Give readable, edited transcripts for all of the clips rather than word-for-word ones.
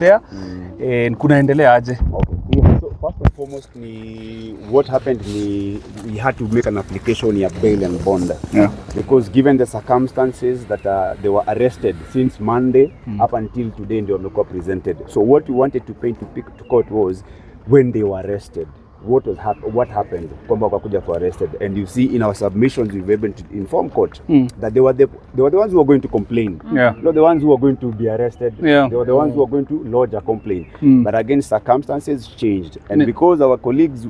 there kunaendelea aje? Okay. Yeah. So first and foremost what happened we had to make an application ya bail and bond. Yeah. Because given the circumstances that they were arrested since Monday up until today ndio wamekuwa presented. So what we wanted to paint to court was when they were arrested. What happened kwamba wakakuja for arrested, and you see in our submissions we've able to inform court that they were the ones who were going to complain, not the ones who were going to be arrested. They were the ones who were going to lodge a complaint, but again circumstances changed, and because our colleagues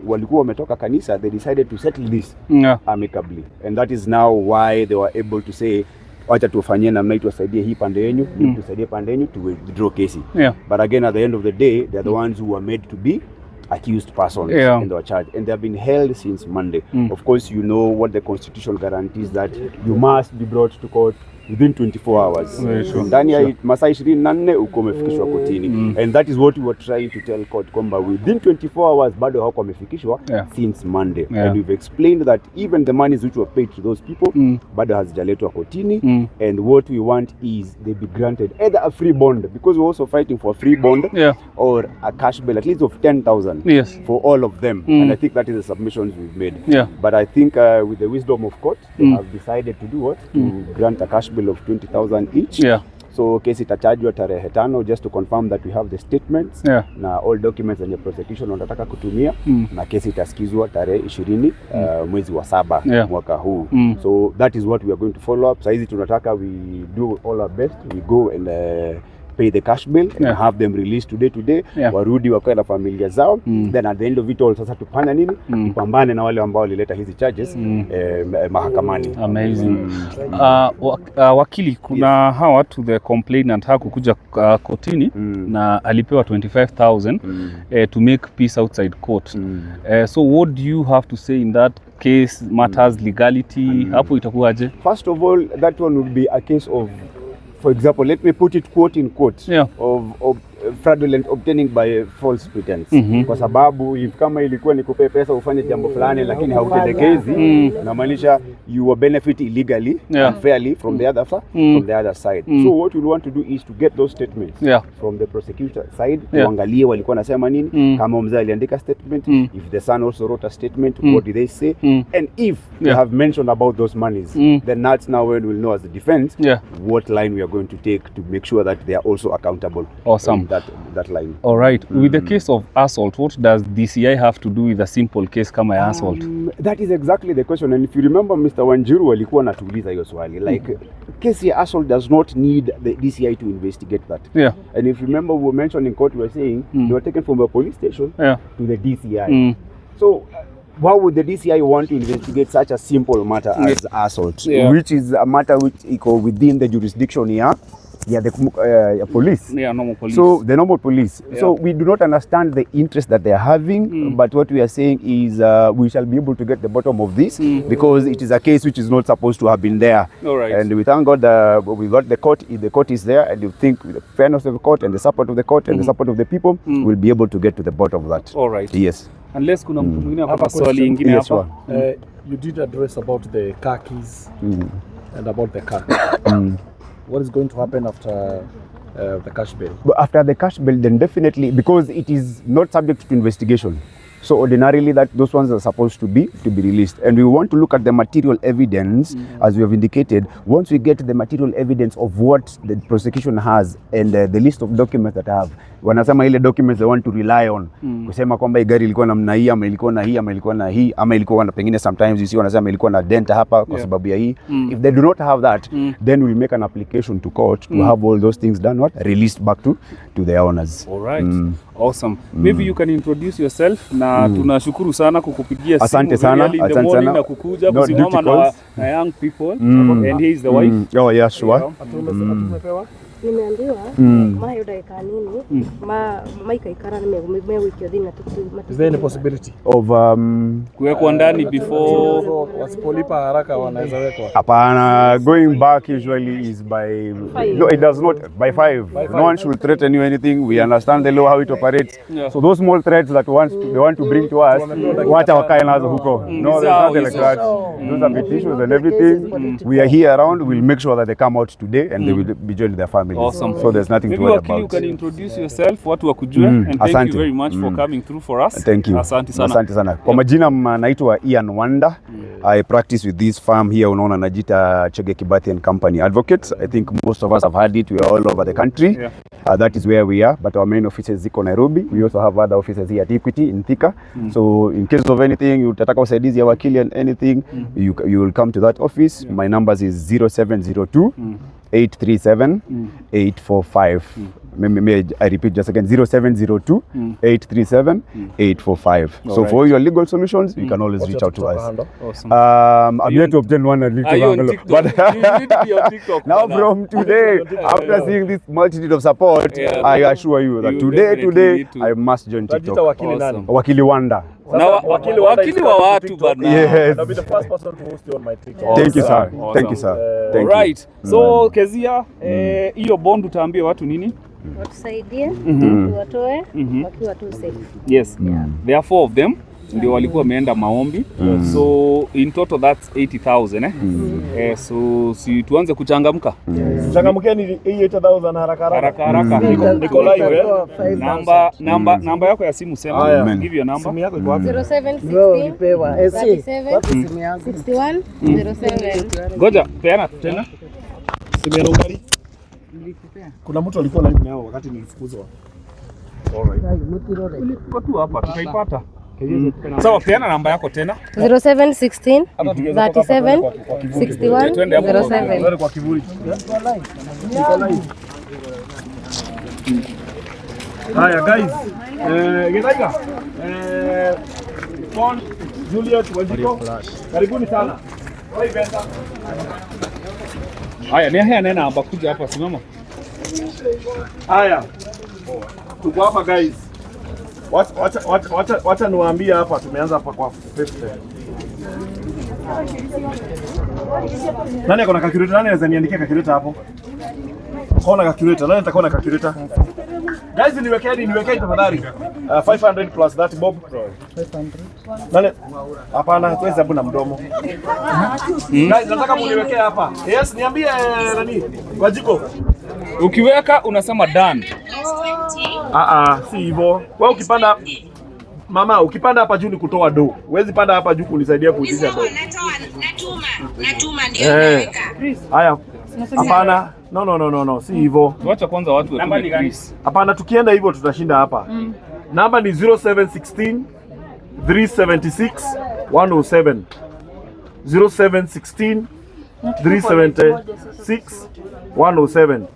walikuwa wametoka kanisa, they decided to settle this amicably, and that is now why they were able to say wacha tufanyie namna hii, tusaidie hii pande yenu, tusaidie pande yenu to withdraw kesi. But again at the end of the day they are the ones who were made to be accused persons in the charge, and they have been held since Monday. Of course, you know what the constitution guarantees, that you must be brought to court within 24 hours. Ndani ya masaa 24 uko umefikishwa kotini, and that is what we were trying to tell court kwamba within 24 hours bado hawako wamefikishwa since Monday. And we've explained that even the monies which were paid to those people bado hazijaletwa kotini, and what we want is they be granted either a free bond, because we're also fighting for a free bond, or a cash bail at least of 10,000 for all of them. And I think that is the submissions we've made. But I think with the wisdom of court, they have decided to do what? To grant a cash bill of 20,000 each. So kesi itachajwa tarehe 5 just to confirm that we have the statements na all documents and the prosecution wanataka kutumia, na kesi itasikizwa tarehe 20 mwezi wa 7 mwaka huu. So that is what we are going to follow up. Saizi tunataka we do all our best, we go and pay the cash bill and have them released today, warudi wakae na familia zao, then at the end of it all sasa tupana nini, tupambane na wale ambao walileta hizi charges mahakamani. Amazing. Wakili, kuna hawa watu the complainant hakukuja kotini na alipewa 25,000 to make peace outside court. So what do you have to say in that case matters legality? Hapo itakuwaje? First of all, that one would be a case of, for example, let me put it quote in quote, of fraudulent obtaining by false pretense. Kwa sababu if kama ilikuwa nikupe pesa ufanye jambo fulani lakini hautendekezi, inamaanisha you will benefit illegally unfairly from the other side. So what we want to do is to get those statements from the prosecutor side, tuangalie walikuwa nasema nini, kama mzee aliandika statement, if the son also wrote a statement, what did they say, and if they have mentioned about those monies, then that's now when we'll know as the defense what line we are going to take to make sure that they are also accountable. Awesome. That line. All right. With the case of assault, what does DCI have to do with a simple case kama ya assault? That is exactly the question, and if you remember Mr. Wanjiru alikuwa anatuuliza hiyo swali, like case ya assault does not need the DCI to investigate that. And if you remember we were mentioning court, we were saying they were taken from a police station to the DCI. So why would the DCI want to investigate such a simple matter as assault, which is a matter which is within the jurisdiction the police. Normal police. So the normal police. So we do not understand the interest that they are having, but what we are saying is we shall be able to get the bottom of this, because it is a case which is not supposed to have been there. And we thank God we got the court. If the court is there, and you think with the fairness of the court and the support of the court and the support of the people, we'll be able to get to the bottom of that. All right. Yes. Unless kuna mtu mwingine hapa swali lingine hapa. You did address about the car keys and about the car. What is going to happen after the cash bail? But after the cash bail, then definitely, because it is not subject to investigation, so ordinarily that those ones are supposed to be released, and we want to look at the material evidence as we have indicated. Once we get the material evidence of what the prosecution has and the list of documents that have, wanasema ile documents they want to rely on, kusema kwamba gari ilikuwa namna hii ama ilikuwa na hii ama ilikuwa na hii ama ilikuwa na pengine sometimes you see wanasema ilikuwa na dent hapa kwa sababu ya hii. If they do not have that, then we'll make an application to court to have all those things done, released back to their owners. All right. Awesome. Maybe you can introduce yourself, na tunashukuru sana kukupigia simu. Asante sana. Na kukuja kusimama na young people, and he is the wife. Oh yeah, sure. Nimeambiwa mayo dakika nini maika ikara nimewekwa dhina tu. Is there any possibility of kuwekwa ndani before wasipolipa haraka wanaweza wekwa? Hapana, going back usually is by 5. No, it does not by 5. No one should threaten you anything. We understand the law how it operates. So those small threats that they want to bring to us, wacha wakae nazo huko. No, there's nothing like that. Those are petitions and everything. We are here around. We'll make sure that they come out today and they will be joined with their family. families. Awesome. So there's nothing Maybe to worry wakili, you about. can introduce yourself, watu wakujue, and thank asante. you very much for coming through for us. Thank you. Asante sana. Asante sana. Kwa majina naitwa Ian Wanda. I practice with this firm here, unaona najita Chege Kibathi and Company Advocates. I think most of us have heard it. We are all over the country. Yeah. That is where we are, but our main offices ziko Nairobi. We also have other offices here at Equity in Thika. So in case of anything, utataka usaidizi ya wakili and anything, you will come to that office. My numbers is 0702 837 845. May I repeat just again, 0702 837 845. So right. for your legal solutions, you can always reach out to us. Awesome. I'm yet to obtain one little Are you on handle, TikTok? but You need to be on TikTok. now brother. from today, after seeing this multitude of support, Yeah. I assure you that You today definitely need to. I must join Tajita TikTok. wakili nani? Awesome. Wakili Wanda. Na Wakili Wanda is wakili wa coming to watu TikTok. bana. Yes. I'll be the first person to host you on my TikTok. Thank you, sir. Awesome. Thank you, sir. Thank Alright. So Kezia, hiyo bond utaambia watu nini? Watusaidie, tuwatoe wakiwa tu safe. Yes. There are 4 of them. Ndio walikuwa wameenda maombi. So in total that's 80,000 so si tuanze kuchangamka. Changamkeni 8,000 haraka Haraka. Niko live Namba yako ya simu sema. Amen. Give your number. Simu yako iko wapi? 0716 37 simu yangu 61 07. Ngoja, peana tena. Simu ya Rungari. nilikupea. Kuna mtu alikuwa live nao wakati nilifukuzwa. Ulikuwa tu hapa tutaipata. Sawa, peana namba yako tena. 0716 37 61 07. Ndio kwa kivuli. Haya guys, Githaiga, Pon, Juliet, Wajiko, karibuni sana. Oi Benda. Haya, ni haya nena hapa kuja hapa simama. Haya, tuko hapa guys. Wacha niwaambie hapa, tumeanza hapa kwa 50. Nani akona calculator? Nani anaweza niandikia calculator hapo? Kona calculator. Nani atakona calculator? Guys, niwekeni tafadhali. 500 plus that bob. 500. Nani? Hapana, tuweze hebu na mdomo. Guys, nataka muniwekee hapa. Yes, niambie nani? Wajiko. Ukiweka unasema done. Si hivyo. Wewe ukipanda mama, ukipanda hapa juu ni kutoa do. Huwezi panda hapa juu kunisaidia kuitisha do. Natuma ndio naweka. Haya. Hapana. No, si hivyo. Tuacha kwanza watu watume Chris. Hapana, tukienda hivyo tutashinda hapa. Namba ni 0716 376 107. 0716 376 107.